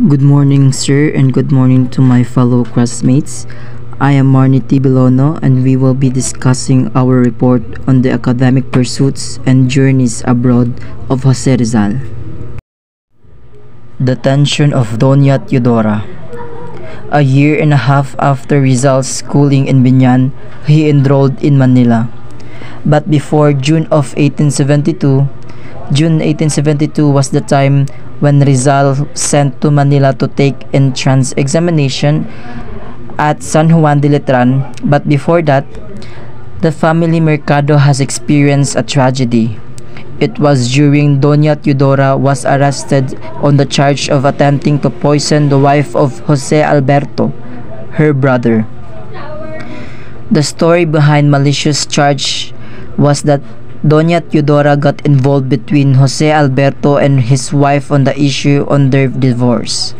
Good morning, sir, and good morning to my fellow classmates. I am Marni Belono, and we will be discussing our report on the academic pursuits and journeys abroad of Jose Rizal. Detention of Doña Teodora. A year and a half after Rizal's schooling in Binyan, he enrolled in Manila. But before June 1872 was the time when Rizal sent to Manila to take entrance examination at San Juan de Letran. But before that, the family Mercado has experienced a tragedy. It was during Doña Teodora was arrested on the charge of attempting to poison the wife of Jose Alberto, her brother. The story behind malicious charge was that Doña Teodora got involved between Jose Alberto and his wife on the issue on their divorce.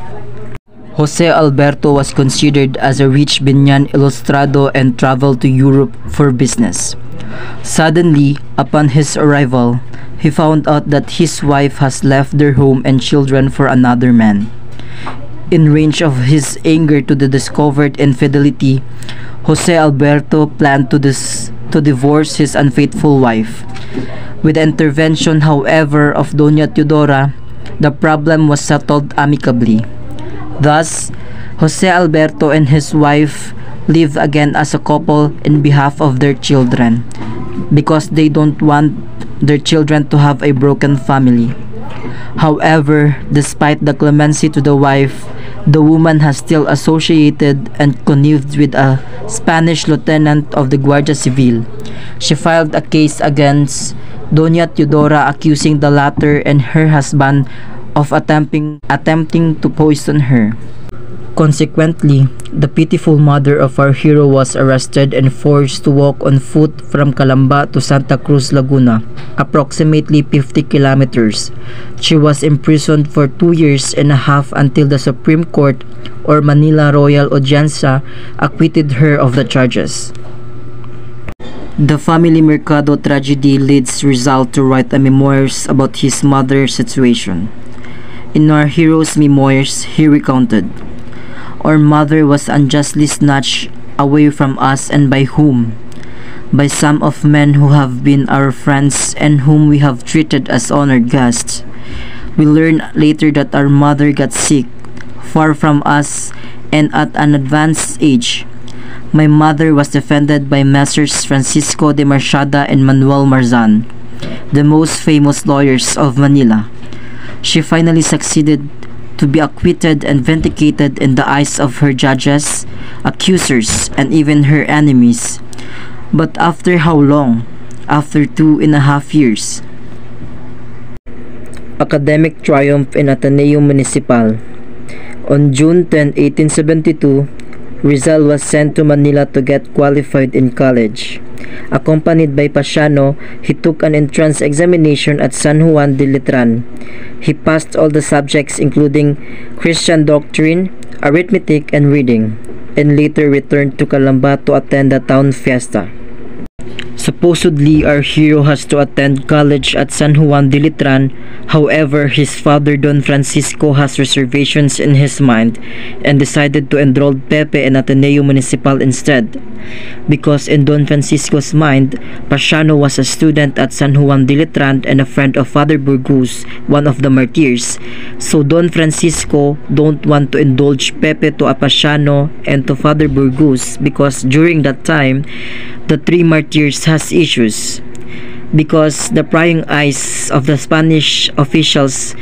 Jose Alberto was considered as a rich Binyan ilustrado and traveled to Europe for business. Suddenly, upon his arrival, he found out that his wife has left their home and children for another man. In range of his anger to the discovered infidelity, Jose Alberto planned to divorce his unfaithful wife. With the intervention, however, of Doña Teodora, the problem was settled amicably. Thus, Jose Alberto and his wife live again as a couple in behalf of their children, because they don't want their children to have a broken family. However, despite the clemency to the wife, the woman has still associated and connived with a Spanish lieutenant of the Guardia Civil. She filed a case against Doña Teodora accusing the latter and her husband of attempting to poison her. Consequently, the pitiful mother of our hero was arrested and forced to walk on foot from Calamba to Santa Cruz, Laguna, approximately 50 kilometers. She was imprisoned for 2 years and a half until the Supreme Court, or Manila Royal Audiencia, acquitted her of the charges. The family Mercado tragedy leads Rizal to write a memoirs about his mother's situation. In our hero's memoirs, he recounted, "Our mother was unjustly snatched away from us, and by whom? By some of men who have been our friends and whom we have treated as honored guests. We learned later that our mother got sick, far from us and at an advanced age. My mother was defended by Messrs. Francisco de Marchada and Manuel Marzan, the most famous lawyers of Manila. She finally succeeded to be acquitted and vindicated in the eyes of her judges, accusers, and even her enemies. But after how long? After 2.5 years. Academic triumph in Ateneo Municipal. On June 10, 1872, Rizal was sent to Manila to get qualified in college. Accompanied by Pasiano, he took an entrance examination at San Juan de Letran. He passed all the subjects including Christian doctrine, arithmetic, and reading, and later returned to Calamba to attend the town fiesta. Supposedly, our hero has to attend college at San Juan de Letran. However, his father Don Francisco has reservations in his mind and decided to enroll Pepe in Ateneo Municipal instead. Because in Don Francisco's mind, Pasiano was a student at San Juan de Letran and a friend of Father Bacus, one of the martyrs. So Don Francisco don't want to indulge Pepe to a Pasiano and to Father Bacus, because during that time, the three martyrs has issues, because the prying eyes of the Spanish officials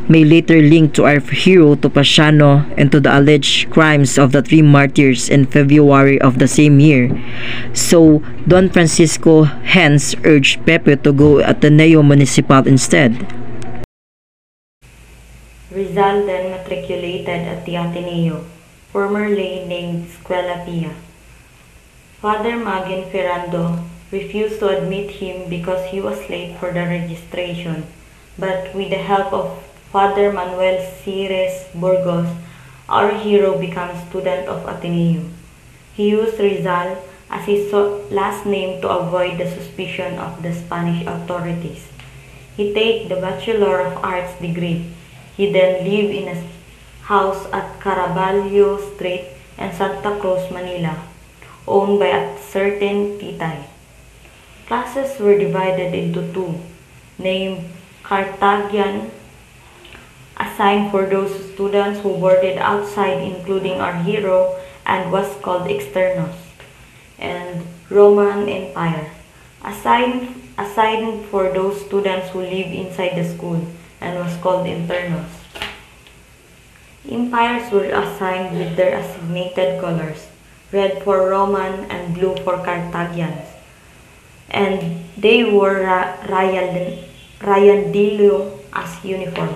may later link to our hero to Pasiano and to the alleged crimes of the three martyrs in February of the same year. So Don Francisco hence urged Pepe to go Ateneo Municipal instead. Rizal then matriculated at the Ateneo, formerly named Escuela Pia. Father Magin Ferrando refused to admit him because he was late for the registration, but with the help of Father Manuel Cires Burgos, our hero becomes student of Ateneo. He used Rizal as his last name to avoid the suspicion of the Spanish authorities. He take the Bachelor of Arts degree. He then lived in a house at Caraballo Street and Santa Cruz, Manila, owned by a certain Titay. Classes were divided into two, named Carthaginian, assigned for those students who boarded outside, including our hero, and was called externos, and Roman Empire, assigned for those students who live inside the school, and was called internos. Empires were assigned with their assignated colors, red for Roman and blue for Carthaginians, and they wore rayandillo as uniform.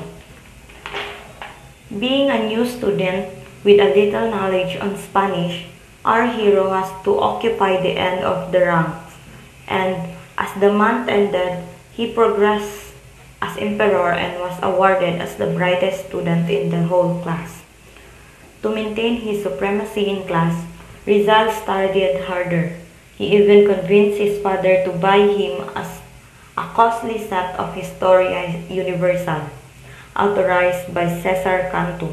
Being a new student with a little knowledge on Spanish, our hero has to occupy the end of the ranks, and as the month ended, he progressed as emperor and was awarded as the brightest student in the whole class. To maintain his supremacy in class, Rizal studied harder. He even convinced his father to buy him a costly set of Historia Universal, authorized by Cesar Cantu,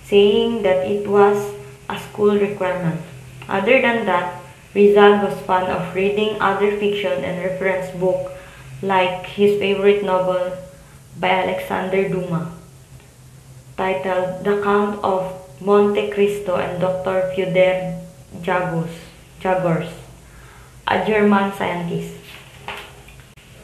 saying that it was a school requirement. Other than that, Rizal was fond of reading other fiction and reference books like his favorite novel by Alexander Dumas, titled The Count of Monte Cristo, and Dr. Fyodor Jagors, a German scientist.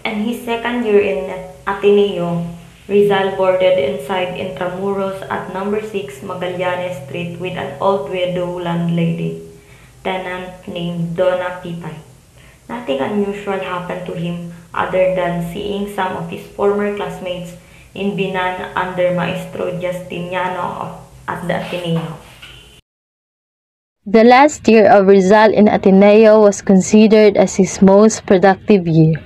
In his second year in Ateneo, Rizal boarded inside Intramuros at number 6 Magallanes Street with an old widow landlady, tenant named Dona Pipay. Nothing unusual happened to him other than seeing some of his former classmates in Binan under Maestro Justiniano at the Ateneo. The last year of Rizal in Ateneo was considered as his most productive year.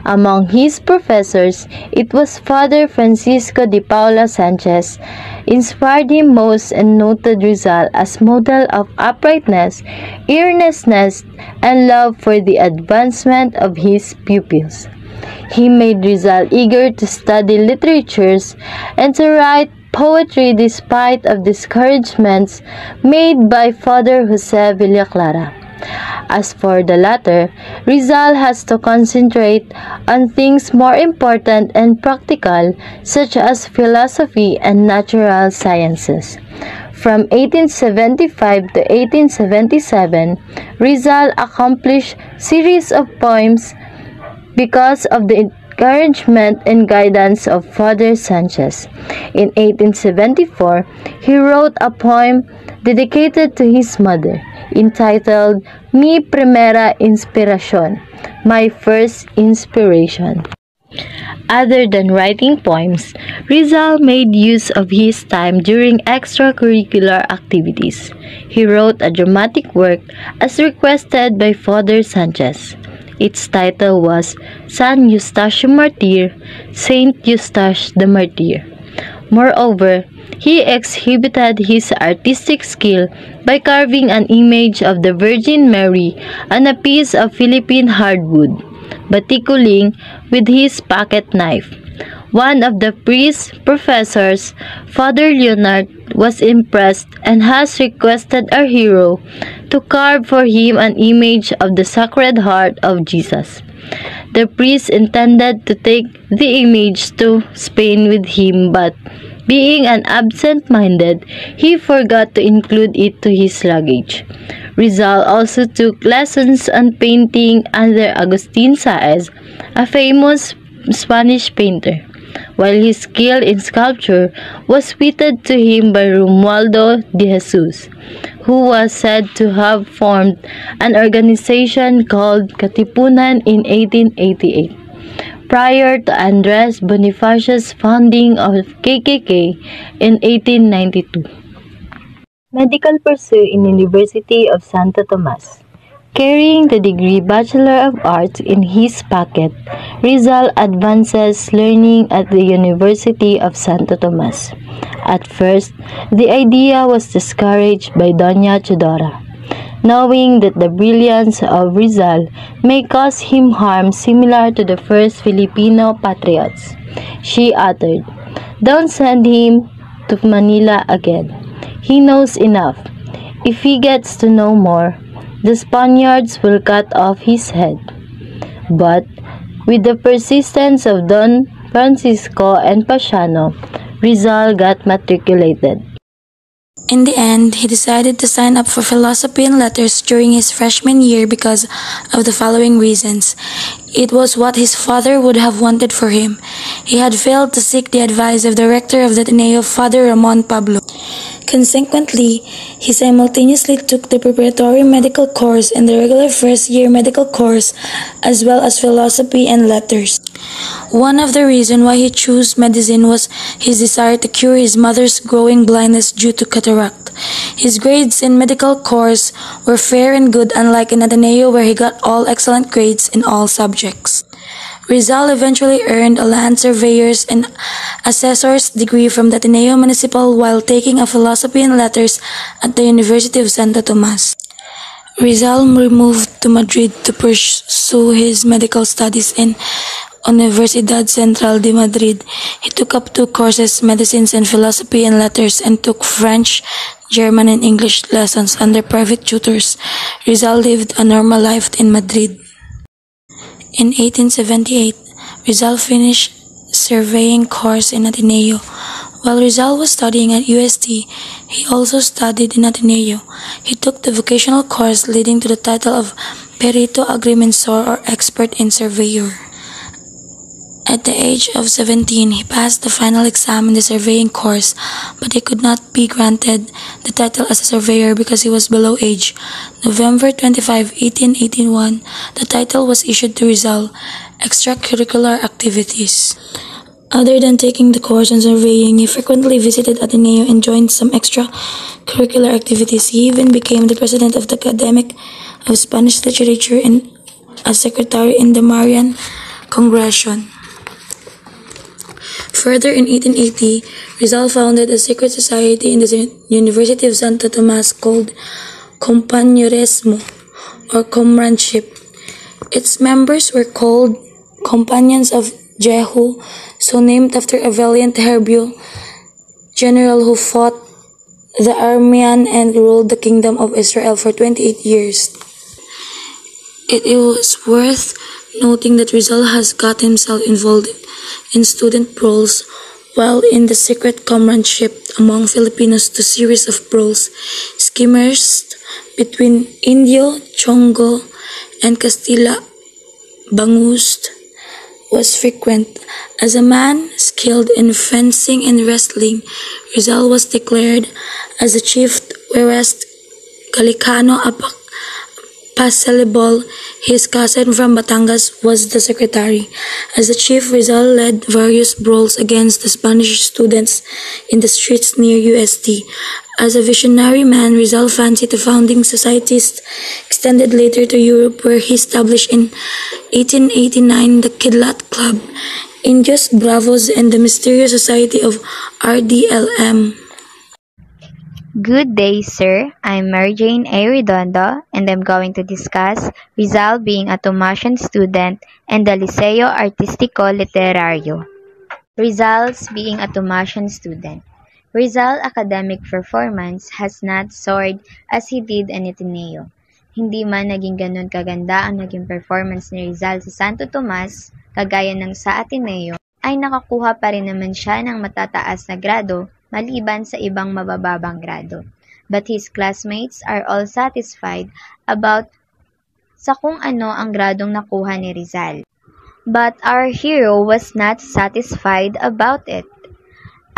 Among his professors, it was Father Francisco de Paula Sanchez inspired him most and noted Rizal as model of uprightness, earnestness, and love for the advancement of his pupils. He made Rizal eager to study literatures and to write poetry despite of discouragements made by Father Jose Villaclara. As for the latter, Rizal has to concentrate on things more important and practical, such as philosophy and natural sciences. From 1875 to 1877, Rizal accomplished series of poems because of the encouragement and guidance of Father Sanchez. In 1874, he wrote a poem dedicated to his mother, entitled Mi Primera Inspiración, My First Inspiration. Other than writing poems, Rizal made use of his time during extracurricular activities. He wrote a dramatic work as requested by Father Sanchez. Its title was San Eustacio Martir, Saint Eustache the Martyr. Moreover, he exhibited his artistic skill by carving an image of the Virgin Mary on a piece of Philippine hardwood, baticuling with his pocket knife. One of the priest's professors, Father Leonard, was impressed and has requested our hero to carve for him an image of the Sacred Heart of Jesus. The priest intended to take the image to Spain with him, but being an absent-minded, he forgot to include it to his luggage. Rizal also took lessons on painting under Agustin Saez, a famous Spanish painter, while his skill in sculpture was tweeted to him by Romualdo de Jesus, who was said to have formed an organization called Katipunan in 1888, prior to Andres Bonifacio's founding of KKK in 1892. Medical pursuit in University of Santo Tomas. Carrying the degree Bachelor of Arts in his pocket, Rizal advances learning at the University of Santo Tomas. At first, the idea was discouraged by Doña Teodora. Knowing that the brilliance of Rizal may cause him harm similar to the first Filipino patriots, she uttered, "Don't send him to Manila again. He knows enough. If he gets to know more, the Spaniards will cut off his head. But with the persistence of Don Francisco and Pasiano, Rizal got matriculated. In the end, he decided to sign up for philosophy and letters during his freshman year because of the following reasons. It was what his father would have wanted for him. He had failed to seek the advice of the rector of the Ateneo, Father Ramon Pablo. Consequently, he simultaneously took the preparatory medical course and the regular first-year medical course, as well as philosophy and letters. One of the reasons why he chose medicine was his desire to cure his mother's growing blindness due to cataract. His grades in medical course were fair and good, unlike in Ateneo where he got all excellent grades in all subjects. Rizal eventually earned a land surveyor's and assessor's degree from the Ateneo Municipal while taking a philosophy and letters at the University of Santo Tomas. Rizal moved to Madrid to pursue his medical studies in Universidad Central de Madrid. He took up 2 courses, medicines and philosophy and letters, and took French, German, and English lessons under private tutors. Rizal lived a normal life in Madrid. In 1878, Rizal finished surveying course in Ateneo. While Rizal was studying at UST, he also studied in Ateneo. He took the vocational course leading to the title of Perito Agrimensor or Expert in Surveyor. At the age of 17, he passed the final exam in the surveying course, but he could not be granted the title as a surveyor because he was below age. November 25, 1881, the title was issued to Rizal, Extracurricular Activities. Other than taking the course in surveying, he frequently visited Ateneo and joined some extracurricular activities. He even became the president of the Academic of Spanish Literature and a secretary in the Marian Congregation. Further, in 1880, Rizal founded a secret society in the University of Santo Tomas called Compañerismo, or comradeship. Its members were called Companions of Jehu, so named after a valiant Hebrew general who fought the Aramean and ruled the kingdom of Israel for 28 years. It was worth noting that Rizal has got himself involved in student brawls while in the secret comradeship among Filipinos to series of brawls, skirmishes between Indio, Chongo, and Castilla Bangus was frequent. As a man skilled in fencing and wrestling, Rizal was declared as a chief, whereas Galicano Pasalibol, his cousin from Batangas, was the secretary. As a chief, Rizal led various brawls against the Spanish students in the streets near UST. As a visionary man, Rizal fancied the founding societies, extended later to Europe, where he established in 1889 the Kidlat Club, Indios Bravos, and the mysterious society of RDLM. Good day, sir. I'm Mary Jane A. Redondo, and I'm going to discuss Rizal being a Thomasian student and the Liceo Artistico-Literario. Rizal's being a Thomasian student. Rizal's academic performance has not soared as he did in Ateneo. Hindi man naging ganun kaganda ang naging performance ni Rizal sa Santo Tomas, kagaya ng sa Ateneo, ay nakakuha pa rin naman siya ng matataas na grado maliban sa ibang mabababang grado. But his classmates are all satisfied about sa kung ano ang gradong nakuha ni Rizal. But our hero was not satisfied about it.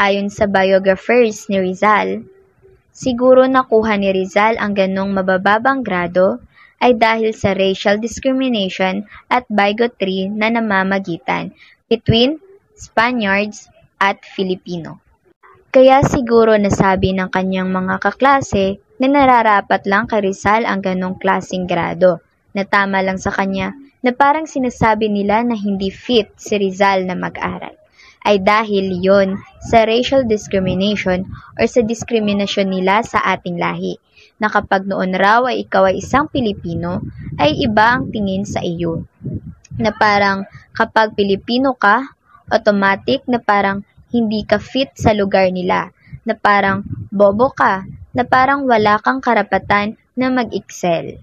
Ayon sa biographers ni Rizal, siguro nakuha ni Rizal ang ganong mabababang grado ay dahil sa racial discrimination at bigotry na namamagitan between Spaniards at Filipino. Kaya siguro nasabi ng kanyang mga kaklase na nararapat lang kay Rizal ang ganong klaseng grado, na tama lang sa kanya na parang sinasabi nila na hindi fit si Rizal na mag-aral, ay dahil yon sa racial discrimination or sa diskriminasyon nila sa ating lahi, na kapag noon raw ay ikaw ay isang Pilipino, ay iba ang tingin sa iyo. Na parang kapag Pilipino ka, automatic na parang hindi ka fit sa lugar nila. na parang bobo ka, na parang wala kang karapatan na mag-excel.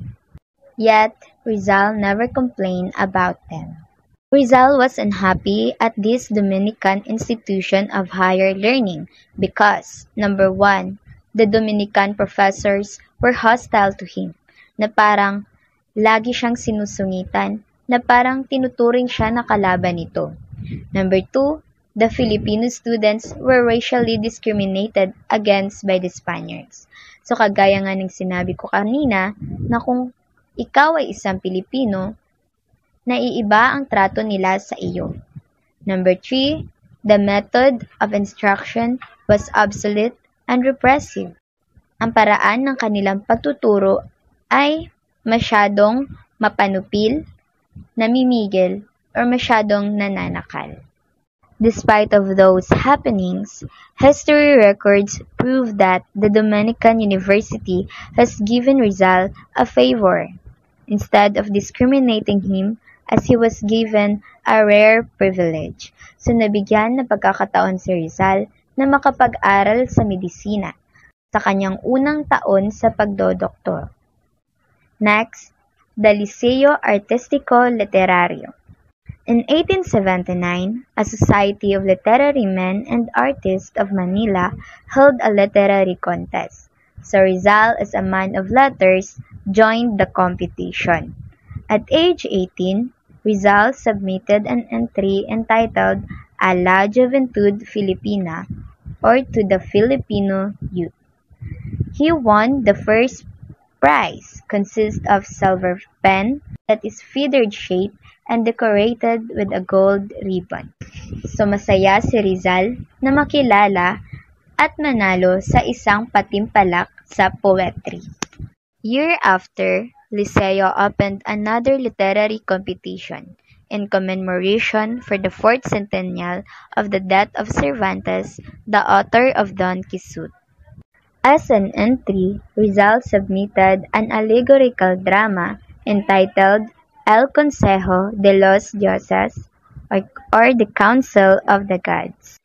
Yet, Rizal never complained about them. Rizal was unhappy at this Dominican institution of higher learning because, number 1, the Dominican professors were hostile to him, na parang lagi siyang sinusungitan, na parang tinuturing siya na kalaban nito. Number 2, the Filipino students were racially discriminated against by the Spaniards. So kagaya nga ng sinabi ko kanina, na kung ikaw ay isang Pilipino, naiiba ang trato nila sa iyo. Number 3, the method of instruction was obsolete and repressive. Ang paraan ng kanilang pagtuturo ay masyadong mapanupil, namimigil, or masyadong nananakal. Despite of those happenings, history records prove that the Dominican University has given Rizal a favor, instead of discriminating him as he was given a rare privilege. So nabigyan na pagkakataon si Rizal na makapag-aral sa medisina sa kanyang unang taon sa pagdodoktor. Next, the Liceo Artistico-Literario. In 1879, a Society of Literary Men and Artists of Manila held a literary contest. So Rizal, as a man of letters, joined the competition. At age 18, Rizal submitted an entry entitled A la Juventud Filipina, or to the Filipino Youth. He won the first prize, consists of silver pen that is feathered shape and decorated with a gold ribbon. So masaya si Rizal na makilala at manalo sa isang patimpalak sa poetry. Year after, Liceo opened another literary competition in commemoration for the 4th centennial of the death of Cervantes, the author of Don Quixote. As an entry, Rizal submitted an allegorical drama entitled El Consejo de los Dioses, or the Council of the Gods.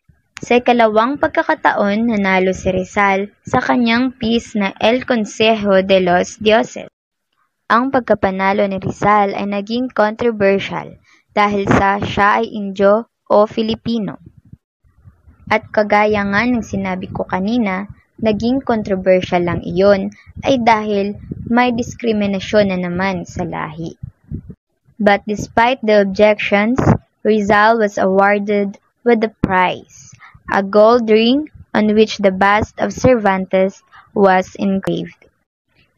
Sa ikalawang pagkakataon, nanalo si Rizal sa kanyang piece na El Consejo de los Dioses. Ang pagkapanalo ni Rizal ay naging controversial dahil siya ay Indio o Filipino. At kagaya nga ng sinabi ko kanina, naging controversial lang iyon ay dahil may diskriminasyon na naman sa lahi. But despite the objections, Rizal was awarded with the prize, a gold ring on which the bust of Cervantes was engraved.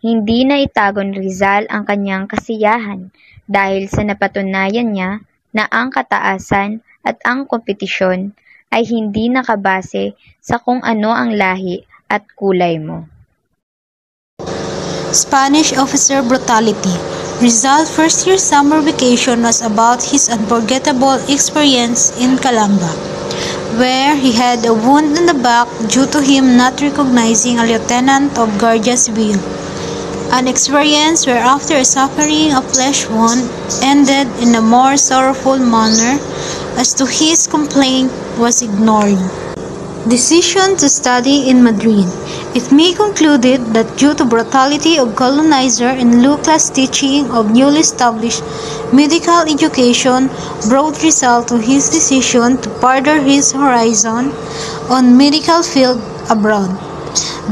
Hindi na itago ni Rizal ang kanyang kasiyahan dahil sa napatunayan niya na ang kataasan at ang kompetisyon ay hindi nakabase sa kung ano ang lahi at kulay mo. Spanish officer brutality. Rizal's first-year summer vacation was about his unforgettable experience in Calamba, where he had a wound in the back due to him not recognizing a lieutenant of Guardia Civil. An experience where after suffering a flesh wound ended in a more sorrowful manner as to his complaint was ignored. Decision to study in Madrid. It may concluded that due to brutality of colonizer and Lucas' teaching of newly established medical education brought Rizal to his decision to further his horizon on medical field abroad.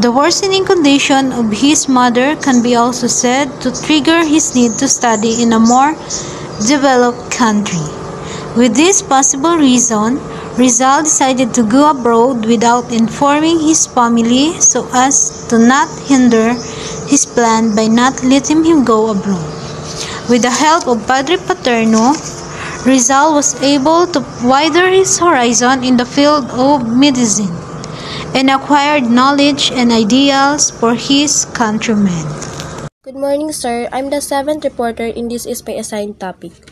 The worsening condition of his mother can be also said to trigger his need to study in a more developed country. With this possible reason, Rizal decided to go abroad without informing his family so as to not hinder his plan by not letting him go abroad. With the help of Padre Paterno, Rizal was able to widen his horizon in the field of medicine and acquired knowledge and ideals for his countrymen. Good morning, sir. I'm the 7th reporter in this is my assigned topic.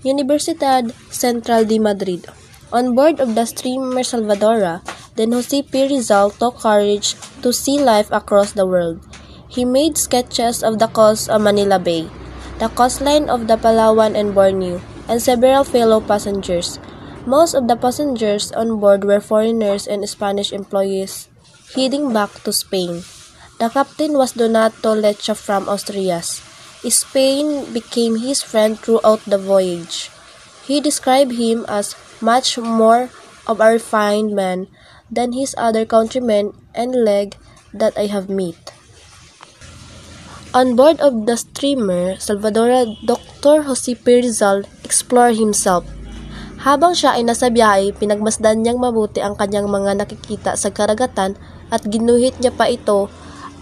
Universidad Central de Madrid. On board of the steamer Salvadora, then Jose P. Rizal took courage to see life across the world. He made sketches of the coast of Manila Bay, the coastline of the Palawan and Borneo, and several fellow passengers. Most of the passengers on board were foreigners and Spanish employees heading back to Spain. The captain was Donato Lecce from Asturias. Spain became his friend throughout the voyage. He described him as much more of a refined man than his other countrymen and leg that I have met. On board of the steamer Salvadora, Dr. Jose P. Rizal explored himself. Habang siya ay nasa biyahe, pinagmasdan niyang mabuti ang kanyang mga nakikita sa karagatan at ginuhit niya pa ito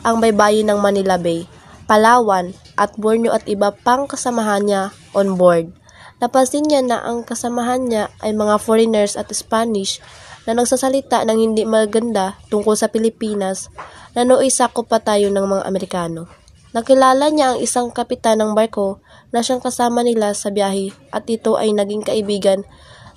ang baybayin ng Manila Bay, Palawan at Borneo at iba pang kasamahan niya on board. Napansin niya na ang kasamahan niya ay mga foreigners at Spanish na nagsasalita ng hindi maganda tungkol sa Pilipinas na nooy sakop pa tayo ng mga Amerikano. Nakilala niya ang isang kapitan ng barko na siyang kasama nila sa biyahe at ito ay naging kaibigan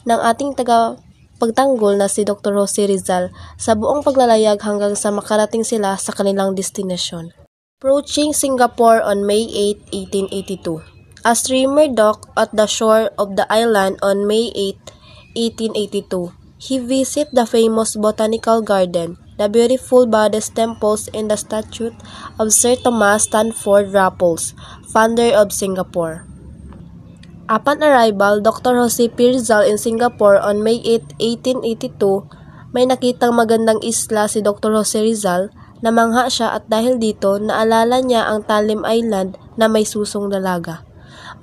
ng ating tagapagtanggol na si Dr. Jose Rizal sa buong paglalayag hanggang sa makarating sila sa kanilang destination. Approaching Singapore on May 8, 1882. A steamer docked at the shore of the island on May 8, 1882. He visited the famous botanical garden, the beautiful Buddhist temples and the statue of Sir Thomas Stanford Raffles, founder of Singapore. Upon arrival, Dr. Jose P. Rizal in Singapore on May 8, 1882, may nakitang magandang isla si Dr. Jose Rizal. Namangha siya at dahil dito, naalala niya ang Talim Island na may susong dalaga.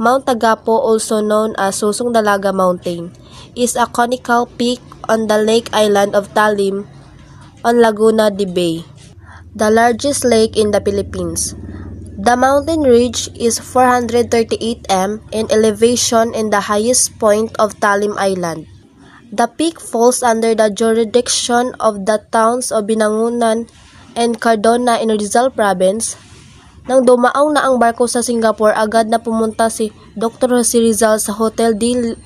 Mount Tagapo, also known as Susong Dalaga Mountain, is a conical peak on the lake island of Talim on Laguna de Bay, the largest lake in the Philippines. The mountain ridge is 438 m in elevation and the highest point of Talim Island. The peak falls under the jurisdiction of the towns of Binangunan and Cardona in Rizal Province. Nang dumaong na ang barko sa Singapore, agad na pumunta si Dr. Jose Rizal sa Hotel de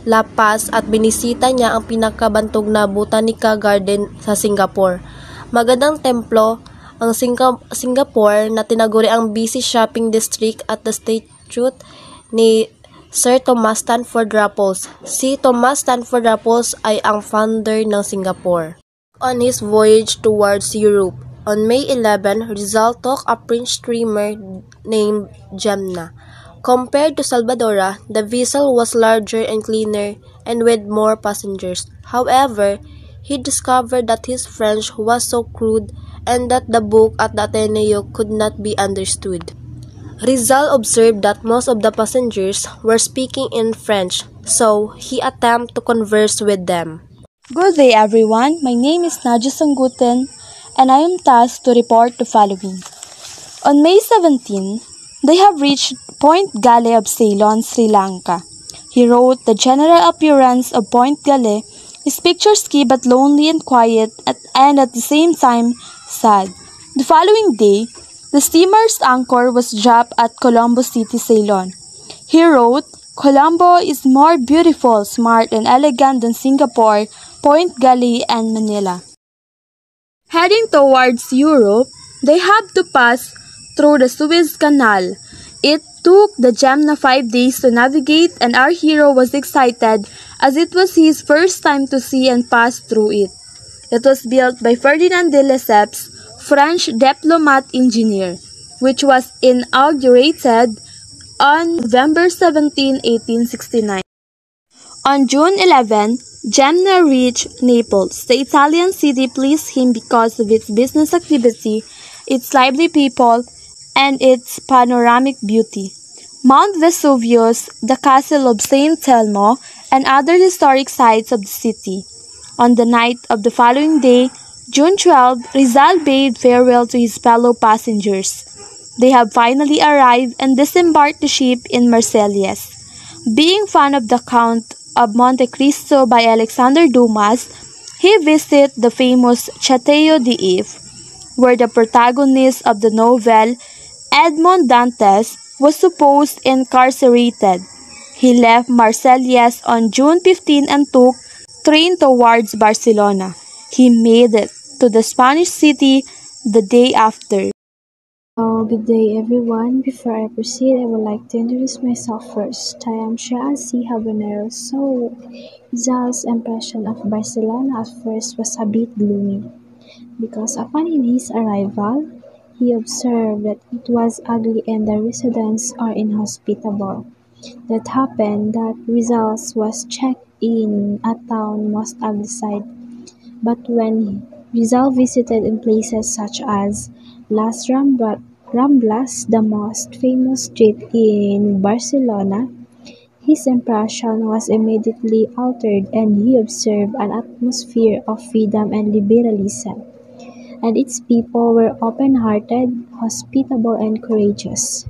La Paz at binisita niya ang pinakabantog na Botanica Garden sa Singapore. Magandang templo ang Singapore na tinaguri ang busy shopping district at the statue ni Sir Thomas Stanford Raffles. Si Thomas Stanford Raffles ay ang founder ng Singapore. On his voyage towards Europe, on May 11, Rizal took a French steamer named Doña. Compared to Salvadora, the vessel was larger and cleaner and with more passengers. However, he discovered that his French was so crude and that the book at the Ateneo could not be understood. Rizal observed that most of the passengers were speaking in French, so he attempted to converse with them. Good day everyone, my name is Nadia Sangutan and I am tasked to report the following. On May 17, they have reached Point Galle of Ceylon, Sri Lanka. He wrote, the general appearance of Point Galle is picturesque but lonely and quiet and at the same time sad. The following day, the steamer's anchor was dropped at Colombo City, Ceylon. He wrote, Colombo is more beautiful, smart, and elegant than Singapore, Point Galle, and Manila. Heading towards Europe, they had to pass through the Suez Canal. It took the Doña 5 days to navigate and our hero was excited as it was his first time to see and pass through it. It was built by Ferdinand de Lesseps, French diplomat engineer, which was inaugurated on November 17, 1869. On June 11, Doña reached Naples. The Italian city pleased him because of its business activity, its lively people, and its panoramic beauty. Mount Vesuvius, the castle of St. Telmo, and other historic sites of the city. On the night of the following day, June 12, Rizal bade farewell to his fellow passengers. They have finally arrived and disembarked the ship in Marseilles. Being fond of the Count of Monte Cristo by Alexander Dumas, he visited the famous Château d'If, where the protagonist of the novel, Edmond Dantes, was supposed incarcerated. He left Marseilles on June 15 and took train towards Barcelona. He made it to the Spanish city the day after. Good day everyone. Before I proceed, I would like to introduce myself first. I am Shea C. Habanero. So, Rizal's impression of Barcelona at first was a bit gloomy. because upon his arrival, he observed that it was ugly and the residents are inhospitable. That happened that Rizal was checked in a town most ugly side. But when Rizal visited in places such as Las Ramblas, the most famous street in Barcelona, his impression was immediately altered and he observed an atmosphere of freedom and liberalism, and its people were open-hearted, hospitable, and courageous.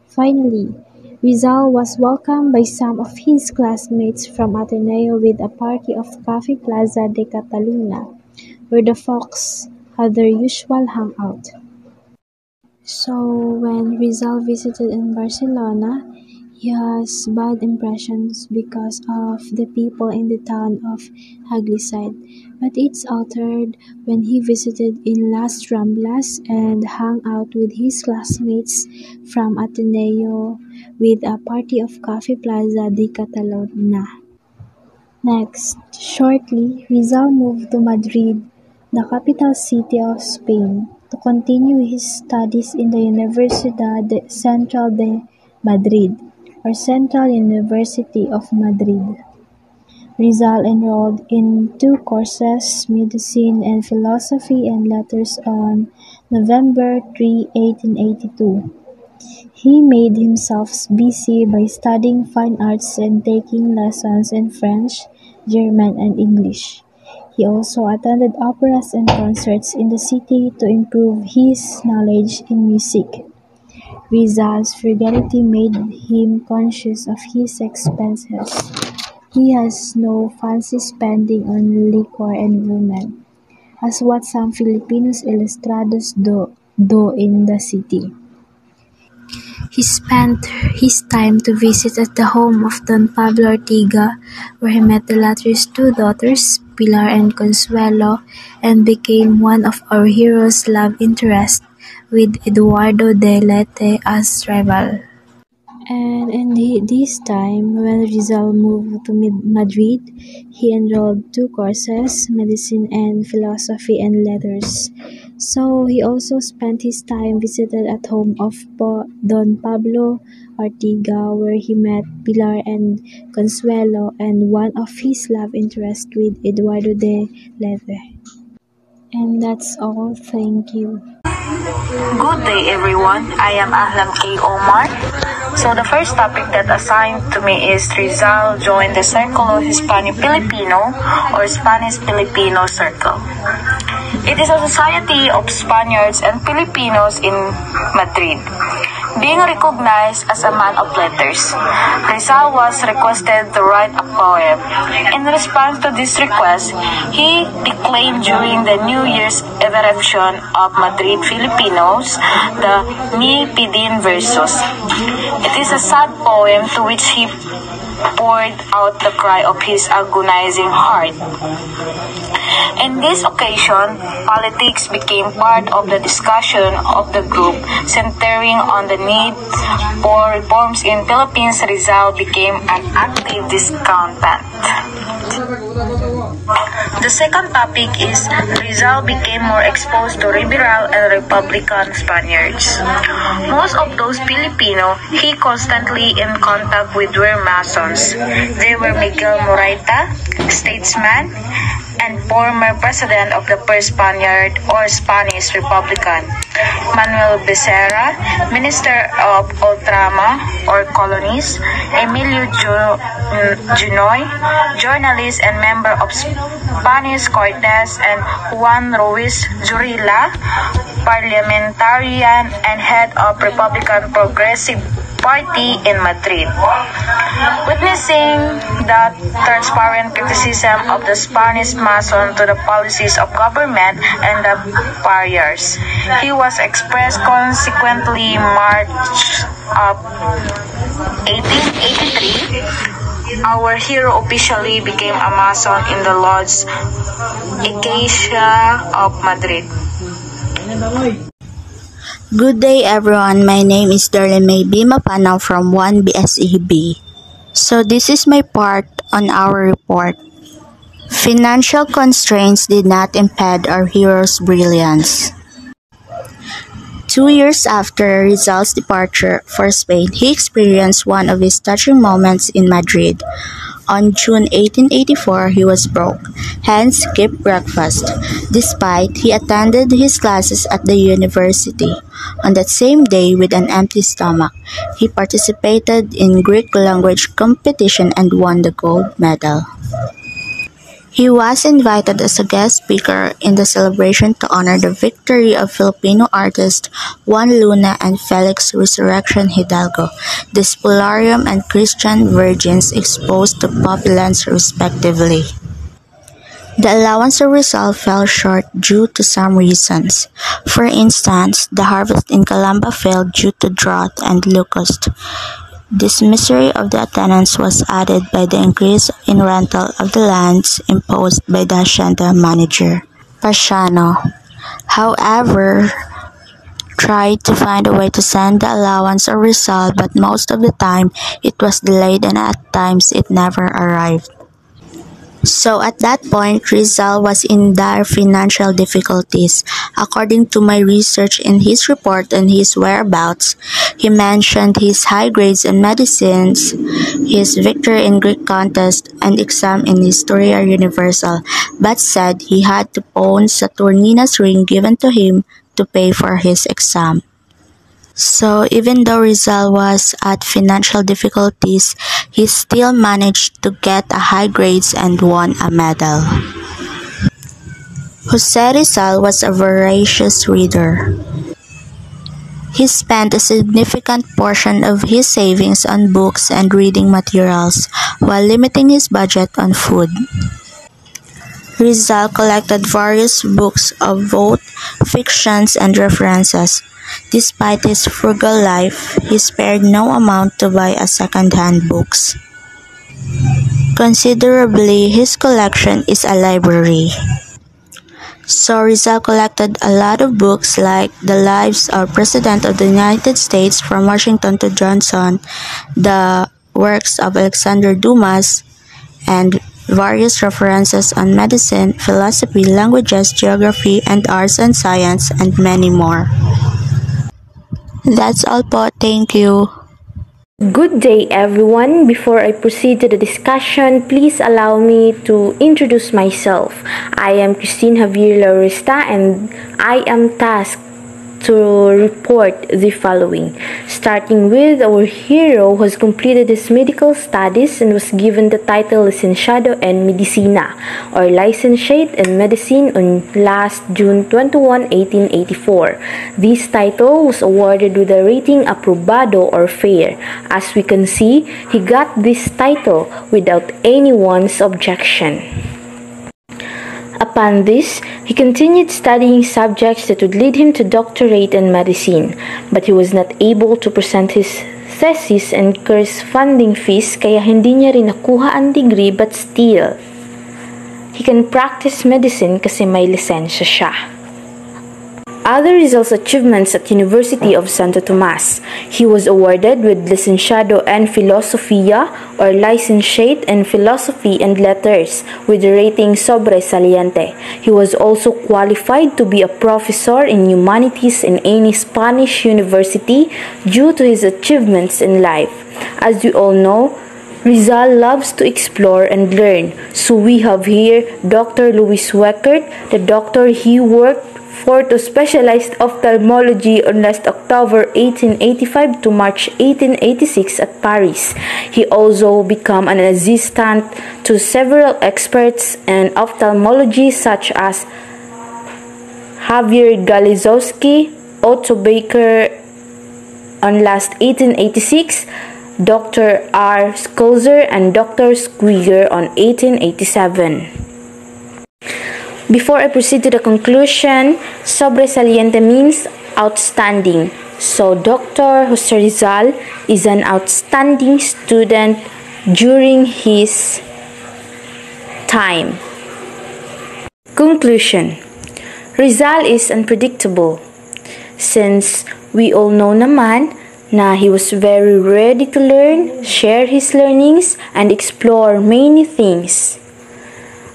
Finally, Rizal was welcomed by some of his classmates from Ateneo with a party of Cafe Plaza de Catalunya, where the folks had their usual hangout. So when Rizal visited in Barcelona, he has bad impressions because of the people in the town of Hagliside, but it's altered when he visited in Las Ramblas and hung out with his classmates from Ateneo with a party of Cafe Plaza de Catalunya. Next, shortly, Rizal moved to Madrid, the capital city of Spain, to continue his studies in the Universidad Central de Madrid, or Central University of Madrid. Rizal enrolled in two courses, medicine and philosophy and letters on November 3, 1882. He made himself busy by studying fine arts and taking lessons in French, German, and English. He also attended operas and concerts in the city to improve his knowledge in music. Rizal's frugality made him conscious of his expenses. He has no fancy spending on liquor and women, as what some Filipinos ilustrados do in the city. He spent his time to visit at the home of Don Pablo Ortiga, where he met the latter's two daughters, Pilar and Consuelo, and became one of our hero's love interest, with Eduardo de Lete as rival. And in this time, when Rizal moved to Madrid, he enrolled two courses, medicine and philosophy and letters. So he also spent his time visited at home of Don Pablo Ortiga, where he met Pilar and Consuelo and one of his love interests with Eduardo de Lete. And that's all. Thank you. Good day everyone, I am Ahlam K. Omar. So the first topic that assigned to me is Rizal joined the Círculo Hispano-Filipino or Spanish-Filipino Circle. It is a society of Spaniards and Filipinos in Madrid. Being recognized as a man of letters, Rizal was requested to write a poem. In response to this request, he declaimed during the New Year's eruption of Madrid Filipinos the Ni Pidin Versos. It is a sad poem to which he poured out the cry of his agonizing heart. In this occasion, politics became part of the discussion of the group, centering on the need for reforms in Philippines. Rizal became an active discontent. The second topic is Rizal became more exposed to liberal and Republican Spaniards. Most of those Filipino he constantly in contact with were Masons. They were Miguel Moraita, statesman, and former president of the First Spaniard or Spanish Republican, Manuel Becerra, minister of Ultrama or colonies, Emilio Junoy, journalist and member of Spanish Cortes, and Juan Ruiz Zurilla, parliamentarian and head of Republican Progressive Party in Madrid. Witnessing the transparent criticism of the Spanish Mason to the policies of government and the pariahs, he was expressed consequently March of 1883. Our hero officially became a Mason in the Lodge Acacia of Madrid. Good day everyone, my name is Darlene B. Mapanang from 1 BSEB. So this is my part on our report. Financial constraints did not impede our hero's brilliance. 2 years after Rizal's departure for Spain, he experienced one of his touching moments in Madrid. On June 1884, he was broke, hence skipped breakfast, despite he attended his classes at the university. On that same day, with an empty stomach, he participated in Greek language competition and won the gold medal. He was invited as a guest speaker in the celebration to honor the victory of Filipino artists Juan Luna and Felix Resurrection Hidalgo, the Spolarium and Christian Virgins exposed to opulence respectively. The allowance of Rizal fell short due to some reasons. For instance, the harvest in Calamba failed due to drought and locust. This misery of the Atenans was added by the increase in rental of the lands imposed by the hacienda manager, Pasiano. However, tried to find a way to send the allowance of Rizal, but most of the time it was delayed and at times it never arrived. So at that point, Rizal was in dire financial difficulties. According to my research in his report on his whereabouts, he mentioned his high grades in medicines, his victory in Greek contest, and exam in Historia Universal, but said he had to pawn Saturnina's ring given to him to pay for his exam. So even though Rizal was at financial difficulties, he still managed to get a high grades and won a medal. Jose Rizal was a voracious reader. He spent a significant portion of his savings on books and reading materials while limiting his budget on food. Rizal collected various books of both fictions and references. Despite his frugal life, he spared no amount to buy a second-hand books. Considerably, his collection is a library. So Rizal collected a lot of books like The Lives of President of the United States from Washington to Johnson, the works of Alexander Dumas, and various references on medicine, philosophy, languages, geography, and arts and science, and many more. That's all po. Thank you. Good day everyone. Before I proceed to the discussion, please allow me to introduce myself. I am Christine Javier Larista and I am tasked to report the following. Starting with our hero who has completed his medical studies and was given the title Licenciado en Medicina or Licentiate in Medicine on last June 21, 1884. This title was awarded with a rating Aprobado or Fair. As we can see, he got this title without anyone's objection. Upon this, he continued studying subjects that would lead him to doctorate in medicine, but he was not able to present his thesis and corresponding fees kaya hindi niya rin nakuha ang degree, but still, he can practice medicine kasi may lisensya siya. Other Rizal's achievements at University of Santo Tomas. He was awarded with Licenciado en Filosofía or Licentiate in Philosophy and Letters with the rating Sobresaliente. He was also qualified to be a professor in humanities in any Spanish university due to his achievements in life. As you all know, Rizal loves to explore and learn. So we have here Dr. Louis Weckert, the doctor he worked for to specialized ophthalmology on last October 1885 to March 1886 at Paris. He also became an assistant to several experts in ophthalmology such as Javier Galizowski, Otto Baker on last 1886, Dr. R. Skolzer, and Dr. Squeeger on 1887. Before I proceed to the conclusion, sobresaliente means outstanding. So Dr. Jose Rizal is an outstanding student during his time. Conclusion. Rizal is unpredictable since we all know naman na he was very ready to learn, share his learnings, and explore many things.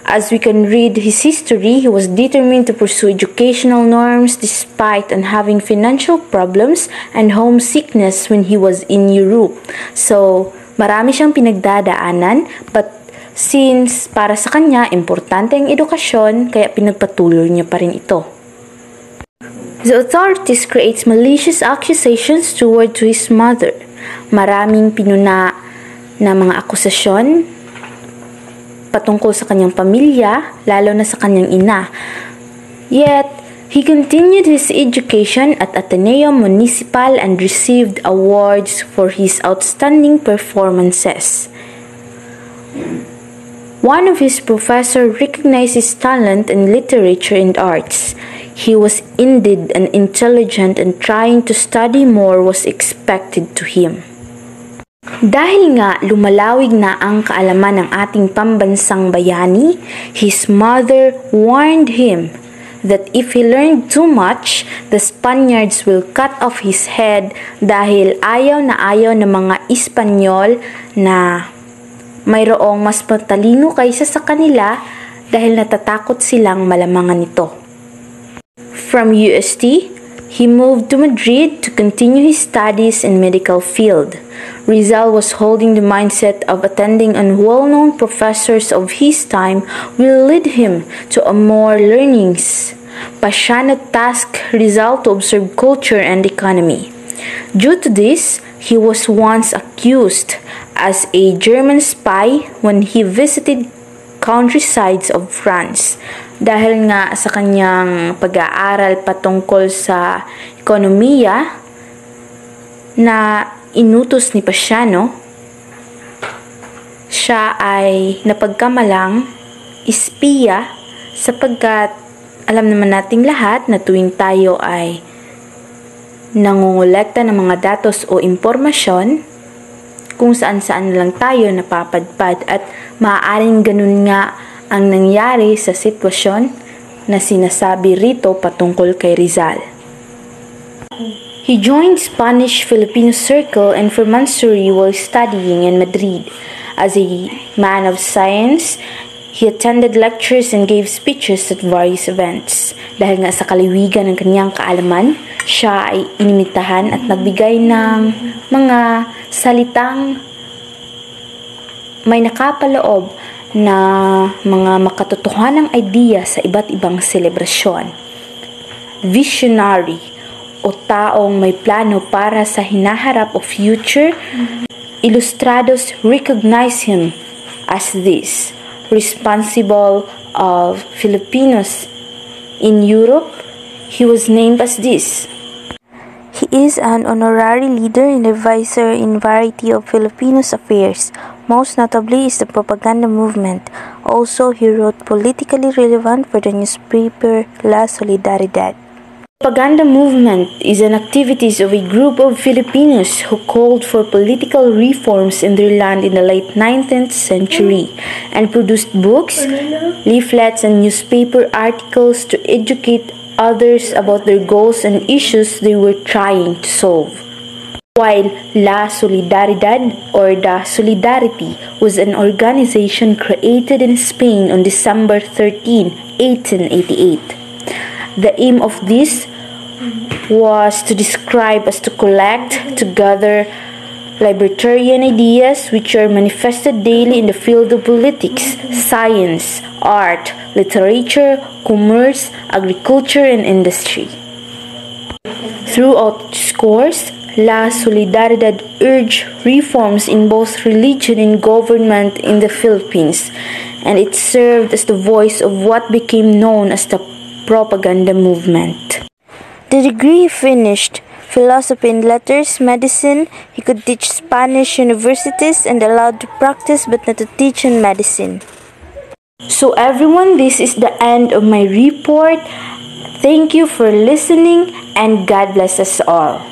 As we can read his history, he was determined to pursue educational norms despite having financial problems and homesickness when he was in Europe. So, marami siyang pinagdadaanan, but since para sa kanya, importante ang edukasyon, kaya pinagpatuloy niya pa rin ito. The authorities creates malicious accusations toward to his mother. Maraming pinuna na mga akusasyon patungkol sa kanyang pamilya, lalo na sa kanyang ina. Yet, he continued his education at Ateneo Municipal and received awards for his outstanding performances. One of his professors recognized his talent in literature and arts. He was indeed an intelligent and trying to study more was expected to him. Dahil nga lumalawig na ang kaalaman ng ating pambansang bayani, his mother warned him that if he learned too much, the Spaniards will cut off his head dahil ayaw ng mga Espanyol na mayroong mas matalino kaysa sa kanila dahil natatakot silang malamangan nito. From UST, he moved to Madrid to continue his studies in medical field. Rizal was holding the mindset of attending on well-known professors of his time will lead him to a more learnings. Passionate task Rizal to observe culture and economy. Due to this, he was once accused as a German spy when he visited countrysides of France. Dahil nga sa kanyang pag-aaral patungkol sa ekonomiya na inutos ni Pasiano, siya ay napagkamalang espiya sapagkat alam naman nating lahat na tuwing tayo ay nangongolekta ng mga datos o impormasyon, kung saan-saan lang tayo napapadpad at maaaring ganun nga ang nangyari sa sitwasyon na sinasabi rito patungkol kay Rizal. He joined Spanish-Filipino Circle and Freemasonry while studying in Madrid. As a man of science, he attended lectures and gave speeches at various events. Dahil nga sa kaliwigan ng kanyang kaalaman, siya ay inimitahan at nagbigay ng mga salitang may nakapaloob na mga makatotohanang idea sa iba't ibang selebrasyon. Visionary o taong may plano para sa hinaharap o future, Ilustrados recognize him as this. Responsible of Filipinos in Europe, he was named as this. He is an honorary leader and advisor in variety of Filipinos affairs. Most notably is the propaganda movement. Also, he wrote politically relevant for the newspaper La Solidaridad. Propaganda movement is an activities of a group of Filipinos who called for political reforms in their land in the late 19th century and produced books, leaflets, and newspaper articles to educate others about their goals and issues they were trying to solve. While La Solidaridad or the Solidarity was an organization created in Spain on December 13, 1888. The aim of this was to describe as to collect together libertarian ideas which are manifested daily in the field of politics, science, art, literature, commerce, agriculture, and industry. Throughout its course, La Solidaridad urged reforms in both religion and government in the Philippines, and it served as the voice of what became known as the propaganda movement. The degree he finished, philosophy and letters, medicine, he could teach Spanish universities and allowed to practice but not to teach in medicine. So everyone, this is the end of my report. Thank you for listening and God bless us all.